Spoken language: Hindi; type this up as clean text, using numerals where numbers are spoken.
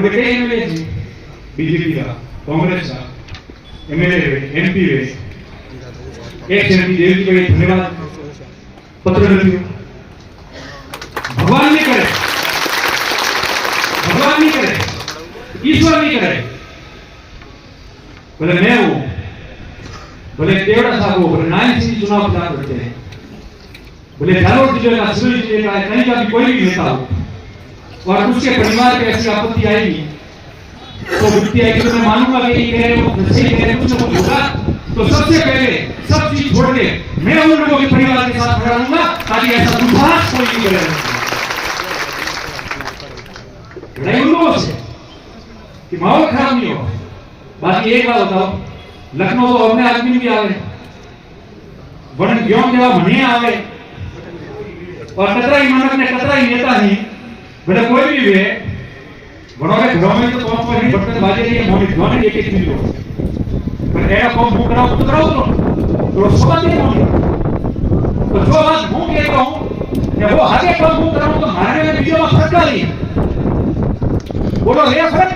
बोले कई एमएलए जी बीजेपी का, कांग्रेस का एमएलए एमपी वे एक सेनापति देव जी को धन्यवाद पत्र लिखियो। भगवान नहीं करे, भगवान नहीं करे, ईश्वर नहीं करे, बोले मैं हूं, बोले देवड़ा साहब हो, बोले नारायण सिंह चुनाव प्रचार करते हैं, बोले झालोर जिले का, सिरोही जिले का, कहीं का भी कोई भी नेता हो और उसके परिवार पे ऐसी आपत्ति आएगी तो वित्ती आएगी तो मैं मानूंगा कि ये कह रहे हो सही कह रहे हो, कुछ ना कुछ होगा। तो सबसे पहले सब चीज छोड़ के मैं उन लोगों के परिवार के साथ खड़ा रहूंगा ताकि ऐसा दुर्भाष कोई नहीं करे। लड़ाई उन लोगों से कि माहौल खराब नहीं हो। बाकी एक बात बताओ, लखनऊ तो अपने आदमी भी आवे, वरण क्यों देवा मने आवे और कतराई मानक ने कतराई नेता नहीं, बोले कोई भी वे बड़ोगे घरों में तो कौन पर ही बर्तन बाजे नहीं, मोनी धोने एक एक दिन लो, पर ऐसा कौन भूख कराओ तो कराओ तो समझ नहीं मोनी। तो जो बात भूख कहता हूँ कि वो आगे कौन भूख कराओ तो मारने में वीडियो में फर्क नहीं, बोलो ये फर्क